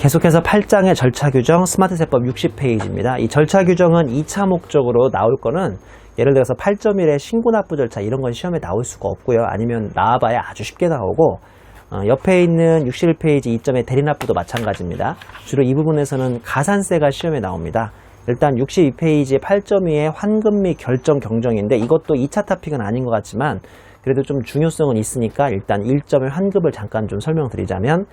계속해서 8장의 절차 규정 스마트세법 60페이지입니다. 이 절차 규정은 2차 목적으로 나올 거는 예를 들어서 8.1의 신고납부 절차 이런 건 시험에 나올 수가 없고요. 아니면 나와봐야 아주 쉽게 나오고 옆에 있는 61페이지 2점의 대리납부도 마찬가지입니다. 주로 이 부분에서는 가산세가 시험에 나옵니다. 일단 62페이지 8.2의 환급 및 결정 경정인데 이것도 2차 토픽은 아닌 것 같지만 그래도 좀 중요성은 있으니까 일단 1점의 환급을 잠깐 좀 설명드리자면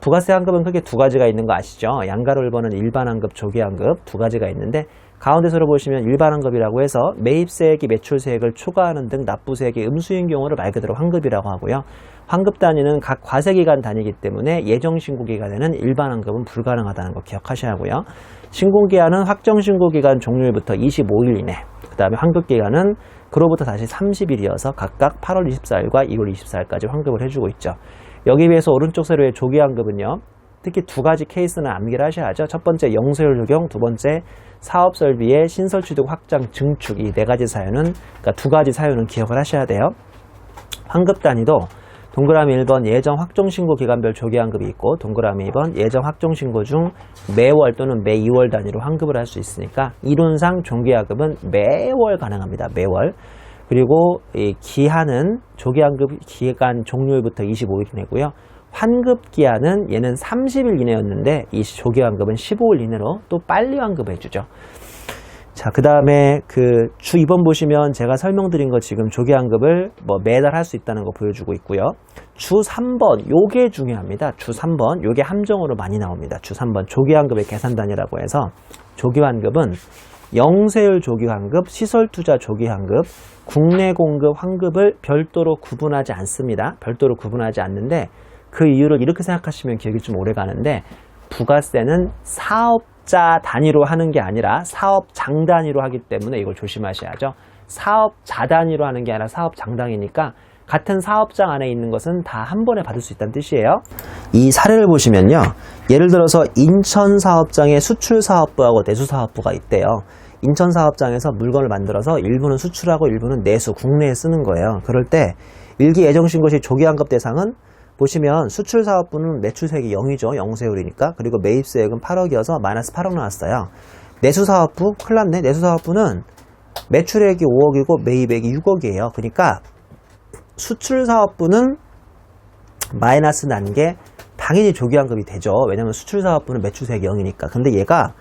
부가세 환급은 크게 두 가지가 있는 거 아시죠? 양가로 1번은 일반 환급, 조기 환급 두 가지가 있는데 가운데서로 보시면 일반 환급이라고 해서 매입세액이 매출세액을 초과하는 등 납부세액이 음수인 경우를 말 그대로 환급이라고 하고요. 환급 단위는 각 과세기간 단위이기 때문에 예정신고기간에는 일반 환급은 불가능하다는 거 기억하셔야 하고요. 신고기한은 확정신고기간 종료일부터 25일 이내, 그 다음에 환급기간은 그로부터 다시 30일이어서 각각 8월 24일과 2월 24일까지 환급을 해주고 있죠. 여기 비해서 오른쪽 세로의 조기 환급은요. 특히 두 가지 케이스는 암기를 하셔야죠. 첫 번째 영세율 적용, 두 번째 사업설비의 신설취득 확장 증축 이 네 가지 사유는 그러니까 두 가지 사유는 기억을 하셔야 돼요. 환급 단위도 동그라미 1번 예정 확정신고 기간별 조기 환급이 있고 동그라미 2번 예정 확정신고 중 매월 또는 매 2월 단위로 환급을 할 수 있으니까 이론상 종기 환급은 매월 가능합니다. 매월. 그리고 이 기한은 조기 환급 기간 종료일부터 25일 이내고요. 환급 기한은 얘는 30일 이내였는데 이 조기 환급은 15일 이내로 또 빨리 환급을 해주죠. 자, 그 다음에 주 2번 보시면 제가 설명드린 거 지금 조기 환급을 매달 할 수 있다는 거 보여주고 있고요. 주 3번, 요게 중요합니다. 주 3번, 요게 함정으로 많이 나옵니다. 주 3번, 조기 환급의 계산 단위라고 해서 조기 환급은 영세율 조기 환급, 시설 투자 조기 환급, 국내 공급 환급을 별도로 구분하지 않습니다. 별도로 구분하지 않는데 그 이유를 이렇게 생각하시면 기억이 좀 오래 가는데 부가세는 사업자 단위로 하는 게 아니라 사업장 단위로 하기 때문에 이걸 조심하셔야죠. 사업자 단위로 하는 게 아니라 사업장당이니까 같은 사업장 안에 있는 것은 다 한 번에 받을 수 있다는 뜻이에요. 이 사례를 보시면요. 예를 들어서 인천사업장에 수출사업부하고 내수사업부가 있대요. 인천사업장에서 물건을 만들어서 일부는 수출하고 일부는 내수, 국내에 쓰는 거예요. 그럴 때 일기 예정신고 시 조기 환급 대상은 보시면 수출사업부는 매출세액이 0이죠. 영세율이니까. 그리고 매입세액은 8억이어서 마이너스 8억 나왔어요. 내수사업부, 큰일 났네. 내수사업부는 매출액이 5억이고 매입액이 6억이에요. 그러니까 수출사업부는 마이너스 난 게 당연히 조기환급이 되죠. 왜냐면 수출사업부는 매출세액이 0이니까. 근데 얘가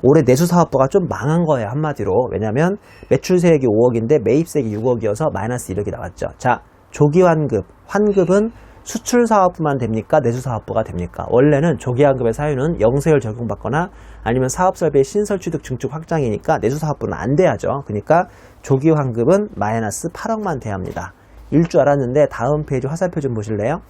올해 내수사업부가 좀 망한 거예요. 한마디로. 왜냐면 매출세액이 5억인데 매입세액이 6억이어서 마이너스 1억이 나왔죠. 자, 조기환급, 환급은 수출사업부만 됩니까? 내수사업부가 됩니까? 원래는 조기환급의 사유는 영세율 적용받거나 아니면 사업설비의 신설취득 증축 확장이니까 내수사업부는 안 돼야죠. 그러니까 조기환급은 마이너스 8억만 돼야 합니다. 일 줄 알았는데 다음 페이지 화살표 좀 보실래요?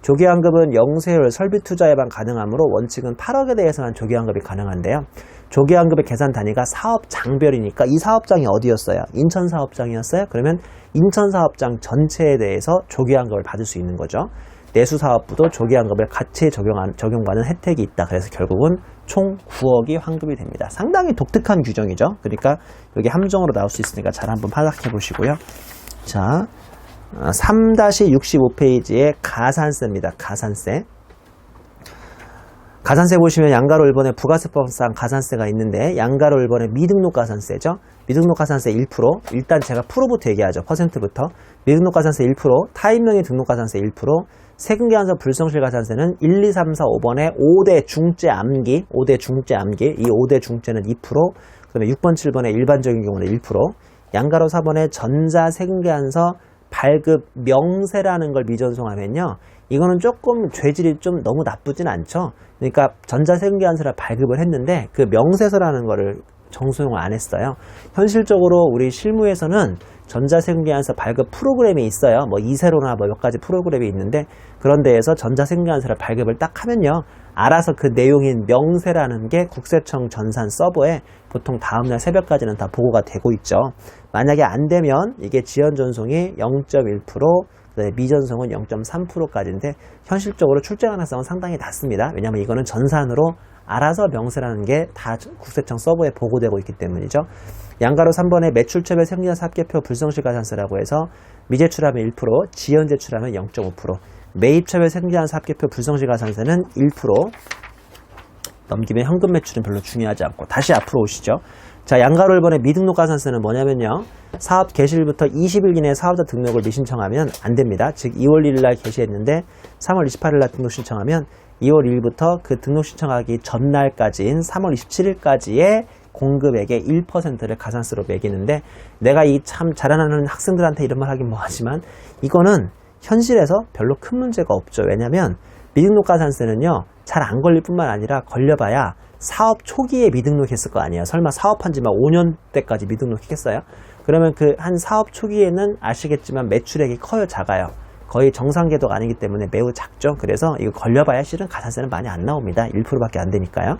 조기환급은 영세율 설비투자에만 가능하므로 원칙은 8억에 대해서만 조기환급이 가능한데요. 조기환급의 계산 단위가 사업장별이니까 이 사업장이 어디였어요? 인천사업장이었어요? 그러면 인천사업장 전체에 대해서 조기환급을 받을 수 있는 거죠. 내수사업부도 조기환급을 같이 적용받는 혜택이 있다. 그래서 결국은 총 9억이 환급이 됩니다. 상당히 독특한 규정이죠. 그러니까 여기 함정으로 나올 수 있으니까 잘 한번 파악해 보시고요. 자, 3-65페이지의 가산세입니다. 가산세. 가산세 보시면 양가로 1번에 부가세법상 가산세가 있는데 양가로 1번에 미등록 가산세죠. 미등록 가산세 1%. 일단 제가 프로부터 얘기하죠. 퍼센트부터. 미등록 가산세 1%, 타임명의 등록 가산세 1%, 세금계산서 불성실 가산세는 1, 2, 3, 4, 5번에 5대 중죄 암기, 5대 중죄 암기, 이 5대 중죄는 2%, 그 다음에 6번, 7번에 일반적인 경우는 1%, 양가로 4번에 전자세금계산서 발급 명세라는 걸 미전송하면요. 이거는 조금 죄질이 좀 너무 나쁘진 않죠. 그러니까 전자세금계산서를 발급을 했는데 그 명세서라는 거를 정수용을 안 했어요. 현실적으로 우리 실무에서는 전자세금계산서 발급 프로그램이 있어요. 뭐 이세로나 뭐 몇 가지 프로그램이 있는데 그런 데에서 전자세금계산서를 발급을 딱 하면요. 알아서 그 내용인 명세라는 게 국세청 전산 서버에 보통 다음날 새벽까지는 다 보고가 되고 있죠. 만약에 안 되면 이게 지연 전송이 0.1%, 미전송은 0.3%까지인데 현실적으로 출제 가능성은 상당히 낮습니다. 왜냐하면 이거는 전산으로 알아서 명세라는 게 다 국세청 서버에 보고되고 있기 때문이죠. 양가로 3번에 매출처별 생계사 합계표 불성실 가산세라고 해서 미제출하면 1%, 지연 제출하면 0.5%, 매입처별 생계사 합계표 불성실 가산세는 1%, 넘기면 현금 매출은 별로 중요하지 않고 다시 앞으로 오시죠. 자, 양가로 1번의 미등록 가산세는 뭐냐면요. 사업 개시일부터 20일 이내에 사업자 등록을 미신청하면 안 됩니다. 즉 2월 1일 날 개시했는데 3월 28일 날 등록 신청하면 2월 1일부터 그 등록 신청하기 전날까지인 3월 27일까지의 공급액의 1%를 가산세로 매기는데, 내가 이 참 자라나는 학생들한테 이런 말 하긴 뭐하지만 이거는 현실에서 별로 큰 문제가 없죠. 왜냐면 미등록 가산세는요, 잘 안 걸릴 뿐만 아니라 걸려봐야 사업 초기에 미등록했을 거 아니에요. 설마 사업한 지 막 5년 때까지 미등록했겠어요? 그러면 그 한 사업 초기에는 아시겠지만 매출액이 커요, 작아요? 거의 정상궤도가 아니기 때문에 매우 작죠. 그래서 이거 걸려봐야 실은 가산세는 많이 안 나옵니다. 1%밖에 안 되니까요.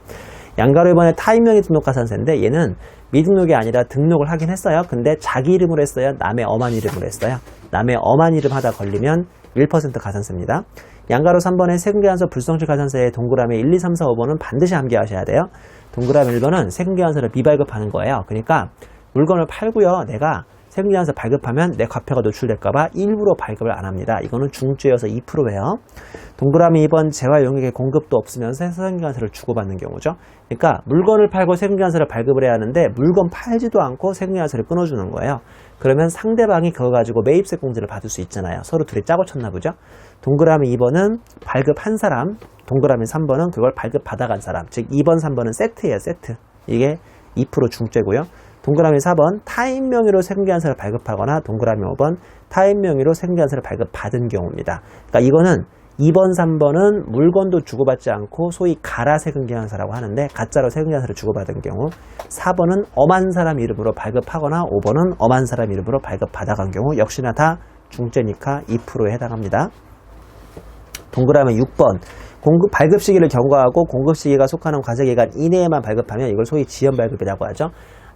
양가로 이번에 타인명의 등록 가산세인데, 얘는 미등록이 아니라 등록을 하긴 했어요. 근데 자기 이름으로 했어요? 남의 엄한 이름으로 했어요? 남의 엄한 이름 하다 걸리면 1% 가산세입니다. 양가로 3번에 세금계산서 불성실 가산세의 동그라미 1, 2, 3, 4, 5번은 반드시 암기하셔야 돼요. 동그라미 1번은 세금계산서를 미발급하는 거예요. 그러니까 물건을 팔고요, 내가 세금계산서 발급하면 내 과표가 노출될까봐 일부러 발급을 안 합니다. 이거는 중죄여서 2%예요. 동그라미 2번 재화 용액의 공급도 없으면서 세금계산서를 주고받는 경우죠. 그러니까 물건을 팔고 세금계산서를 발급을 해야 하는데 물건 팔지도 않고 세금계산서를 끊어주는 거예요. 그러면 상대방이 그거 가지고 매입세 공제를 받을 수 있잖아요. 서로 둘이 짜고 쳤나 보죠. 동그라미 2번은 발급한 사람, 동그라미 3번은 그걸 발급 받아간 사람. 즉 2번, 3번은 세트예요, 세트. 이게 2% 중죄고요. 동그라미 4번 타인 명의로 세금계산서를 발급하거나 동그라미 5번 타인 명의로 세금계산서를 발급받은 경우입니다. 그러니까 이거는 2번, 3번은 물건도 주고받지 않고 소위 가라 세금계산서라고 하는데 가짜로 세금계산서를 주고받은 경우, 4번은 엄한 사람 이름으로 발급하거나 5번은 엄한 사람 이름으로 발급받아간 경우 역시나 다 중죄니까 2%에 해당합니다. 동그라미 6번 공급 발급 시기를 경과하고 공급 시기가 속하는 과세기간 이내에만 발급하면 이걸 소위 지연발급이라고 하죠.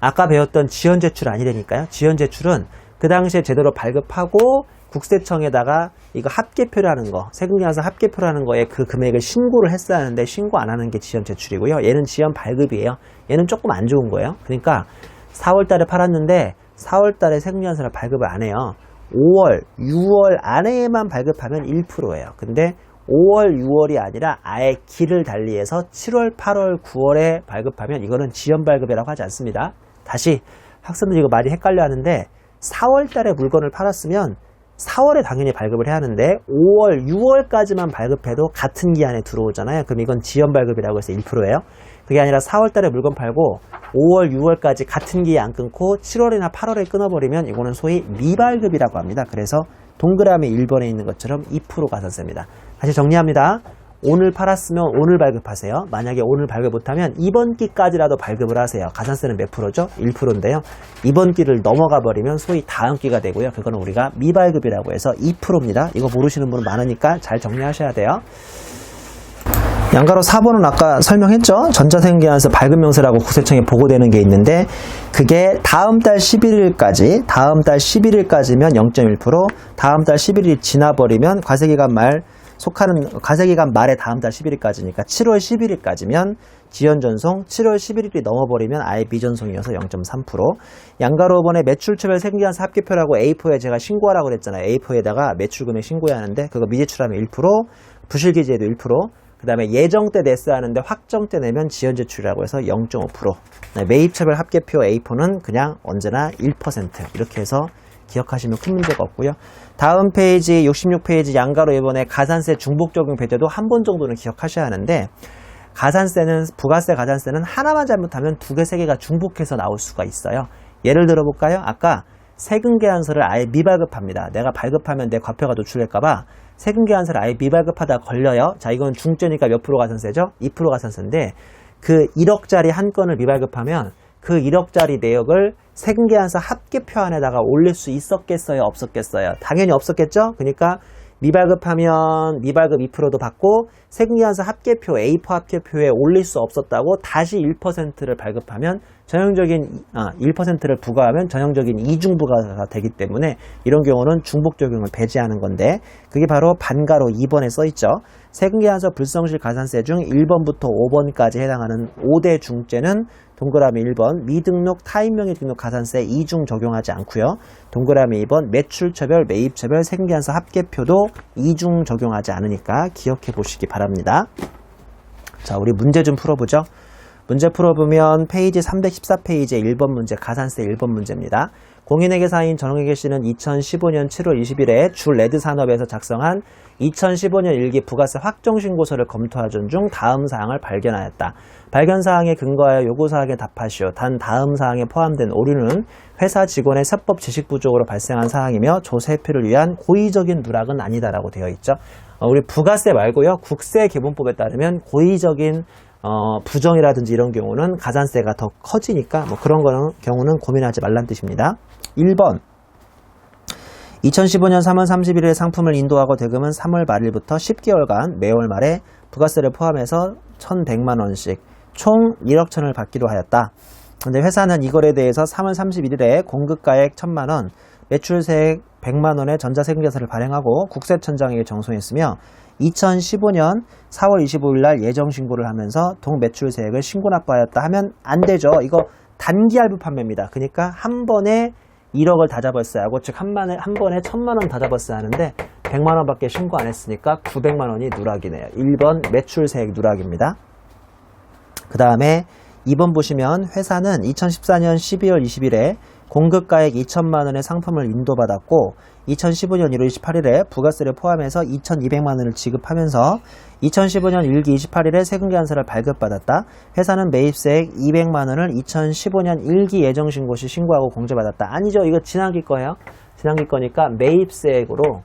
아까 배웠던 지연제출 아니라니까요. 지연제출은 그 당시에 제대로 발급하고 국세청에다가 이거 합계표라는 거, 세금계산서 합계표라는 거에 그 금액을 신고를 했어야 하는데 신고 안 하는 게 지연제출이고요. 얘는 지연발급이에요. 얘는 조금 안 좋은 거예요. 그러니까 4월 달에 팔았는데 4월 달에 세금계산서를 발급을 안 해요. 5월, 6월 안에만 발급하면 1%예요. 근데 5월, 6월이 아니라 아예 길을 달리해서 7월, 8월, 9월에 발급하면 이거는 지연발급이라고 하지 않습니다. 다시 학생들이 이거 많이 헷갈려 하는데 4월 달에 물건을 팔았으면 4월에 당연히 발급을 해야 하는데 5월, 6월까지만 발급해도 같은 기한에 들어오잖아요. 그럼 이건 지연발급이라고 해서 1%예요. 그게 아니라 4월 달에 물건 팔고 5월, 6월까지 같은 기회 안 끊고 7월이나 8월에 끊어버리면 이거는 소위 미발급이라고 합니다. 그래서 동그라미 1번에 있는 것처럼 2% 가산세입니다. 다시 정리합니다. 오늘 팔았으면 오늘 발급하세요. 만약에 오늘 발급 못하면 이번 기까지라도 발급을 하세요. 가산세는 몇 프로죠? 1%인데요. 이번 기를 넘어가 버리면 소위 다음 기가 되고요. 그거는 우리가 미발급이라고 해서 2%입니다. 이거 모르시는 분은 많으니까 잘 정리하셔야 돼요. 양가로 4번은 아까 설명했죠? 전자세금계산서 발급명세라고 국세청에 보고되는 게 있는데 그게 다음 달 11일까지면 0.1%, 다음 달 11일이 지나버리면 과세기간 말에 다음 달 11일까지니까 7월 11일까지면 지연전송, 7월 11일이 넘어버리면 아예 미전송이어서 0.3%. 양가로 5번에 매출초별 세금계산서 합계표라고 A4에 제가 신고하라고 그랬잖아요. A4에다가 매출금액 신고해야 하는데 그거 미제출하면 1%, 부실기재도 1%, 그 다음에 예정 때 냈어야 하는데 확정 때 내면 지연제출이라고 해서 0.5%. 매입처별 합계표 A4는 그냥 언제나 1% 이렇게 해서 기억하시면 큰 문제가 없고요. 다음 페이지 66페이지 양가로 이번에 가산세 중복 적용 배제도 한 번 정도는 기억하셔야 하는데 가산세는 부가세 가산세는 하나만 잘못하면 두 개, 세 개가 중복해서 나올 수가 있어요. 예를 들어볼까요? 아까 세금계산서를 아예 미발급합니다. 내가 발급하면 내 과표가 노출될까봐 세금계산서를 아예 미발급하다 걸려요. 자, 이건 중죄니까 몇 프로 가산세죠? 2% 가산세인데 그 1억짜리 한 건을 미발급하면 그 1억짜리 내역을 세금계산서 합계표 안에다가 올릴 수 있었겠어요? 없었겠어요? 당연히 없었겠죠? 그러니까 미발급하면 미발급 2%도 받고 세금계산서 합계표 A4 합계표에 올릴 수 없었다고 다시 1%를 발급하면 전형적인 1%를 부과하면 전형적인 이중부가가 되기 때문에 이런 경우는 중복 적용을 배제하는 건데 그게 바로 반가로 2번에 써있죠. 세금계산서 불성실 가산세 중 1번부터 5번까지 해당하는 5대 중죄는 동그라미 1번 미등록 타인명의 등록 가산세 2중 적용하지 않고요. 동그라미 2번 매출처별 매입처별 세금계산서 합계표도 2중 적용하지 않으니까 기억해 보시기 바랍니다. 자, 우리 문제 좀 풀어보죠. 문제 풀어보면 페이지 314페이지의 1번 문제, 가산세 1번 문제입니다. 공인회계사인 전홍혜계 씨는 2015년 7월 20일에 주 레드산업에서 작성한 2015년 1기 부가세 확정신고서를 검토하던 중 다음 사항을 발견하였다. 발견 사항에 근거하여 요구사항에 답하시오. 단 다음 사항에 포함된 오류는 회사 직원의 세법 지식 부족으로 발생한 사항이며 조세표를 위한 고의적인 누락은 아니다라고 되어 있죠. 우리 부가세 말고요. 국세개본법에 따르면 고의적인 부정이라든지 이런 경우는 가산세가 더 커지니까 뭐 그런 경우는 고민하지 말란 뜻입니다. 1번 2015년 3월 31일에 상품을 인도하고 대금은 3월 말일부터 10개월간 매월 말에 부가세를 포함해서 1,100만원씩 총 1억 천을 받기로 하였다. 근데 회사는 이거에 대해서 3월 31일에 공급가액 1,000만원, 매출세액 100만원의 전자세금계산을 발행하고 국세청장에게 정송했으며 2015년 4월 25일 날 예정신고를 하면서 동매출세액을 신고납부하였다 하면 안 되죠. 이거 단기할부 판매입니다. 그러니까 한 번에 1억을 다 잡았어야 하고, 즉 한 번에 1,000만원 다 잡았어야 하는데 100만원 밖에 신고 안 했으니까 900만원이 누락이네요. 1번 매출세액 누락입니다. 그 다음에 2번 보시면 회사는 2014년 12월 20일에 공급가액 2천만원의 상품을 인도받았고 2015년 1월 28일에 부가세를 포함해서 2,200만원을 지급하면서 2015년 1기 28일에 세금계산서를 발급받았다. 회사는 매입세액 200만원을 2015년 1기 예정신고 시 신고하고 공제받았다. 아니죠. 이거 지난기 거예요. 지난기 거니까 매입세액으로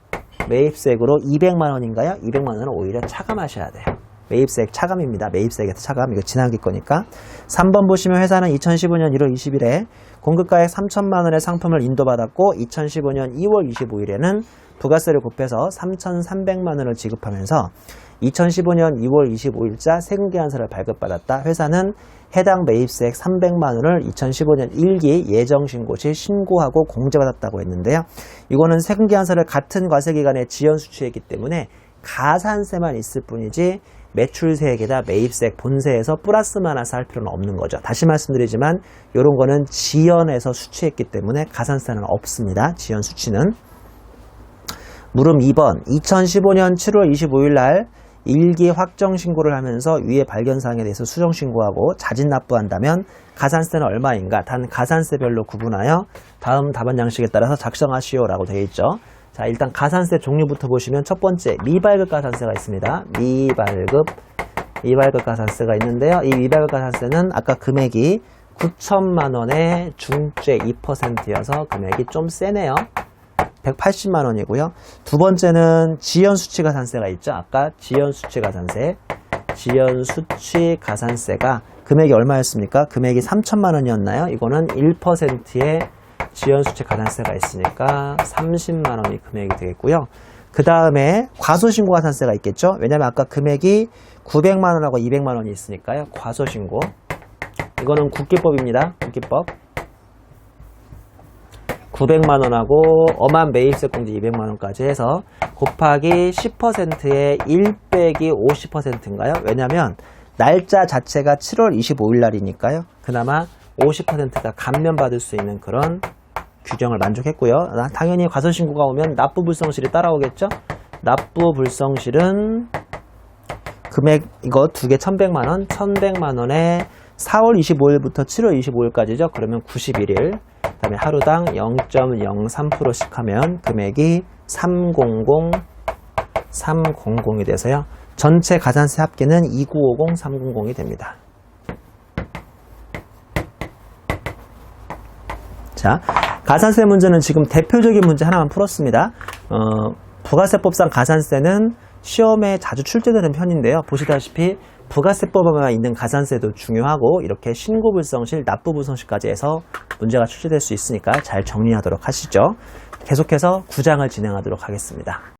200만원인가요? 200만원은 오히려 차감하셔야 돼요. 매입세액 차감입니다. 매입세액에서 차감. 이거 지난기 거니까. 3번 보시면 회사는 2015년 1월 20일에 공급가액 3천만원의 상품을 인도받았고 2015년 2월 25일에는 부가세를 곱해서 3,300만원을 지급하면서 2015년 2월 25일자 세금계산서를 발급받았다. 회사는 해당 매입세액 300만원을 2015년 1기 예정신고 시 신고하고 공제받았다고 했는데요. 이거는 세금계산서를 같은 과세기간에 지연수취했기 때문에 가산세만 있을 뿐이지 매출세액에다 매입세액 본세에서 플러스만 하나 할 필요는 없는 거죠. 다시 말씀드리지만 이런 거는 지연해서 수취했기 때문에 가산세는 없습니다. 지연 수취는. 물음 2번 2015년 7월 25일 날 1기 확정신고를 하면서 위의 발견사항에 대해서 수정신고하고 자진납부한다면 가산세는 얼마인가? 단 가산세별로 구분하여 다음 답안 양식에 따라서 작성하시오 라고 되어 있죠. 자, 일단 가산세 종류부터 보시면 첫 번째 미발급 가산세가 있습니다. 미발급 가산세가 있는데요. 이 미발급 가산세는 아까 금액이 9천만원의 중죄 2%여서 금액이 좀 세네요. 180만원이고요. 두 번째는 지연수취 가산세가 있죠. 아까 지연수취 가산세가 금액이 얼마였습니까? 금액이 3천만원이었나요? 이거는 1%의 지연수취 가산세가 있으니까 30만원이 금액이 되겠고요. 그 다음에 과소신고 가산세가 있겠죠. 왜냐면 아까 금액이 900만원하고 200만원이 있으니까요. 과소신고. 이거는 국기법입니다. 국기법. 900만원하고 엄한 매입세 공제 200만원까지 해서 곱하기 10%의 1 빼기 50%인가요? 왜냐면 날짜 자체가 7월 25일 날이니까요. 그나마 50%가 감면받을 수 있는 그런 규정을 만족했고요. 당연히 과소신고가 오면 납부불성실이 따라오겠죠. 납부불성실은 금액 이거 두 개 1,100만원 1,100만원에 4월 25일부터 7월 25일까지죠. 그러면 91일 그 다음에 하루당 0.03%씩 하면 금액이 300이 돼서요. 전체 가산세 합계는 2950300이 됩니다. 자, 가산세 문제는 지금 대표적인 문제 하나만 풀었습니다. 부가세법상 가산세는 시험에 자주 출제되는 편인데요. 보시다시피 부가세법에만 있는 가산세도 중요하고 이렇게 신고불성실, 납부불성실까지 해서 문제가 출제될 수 있으니까 잘 정리하도록 하시죠. 계속해서 9장을 진행하도록 하겠습니다.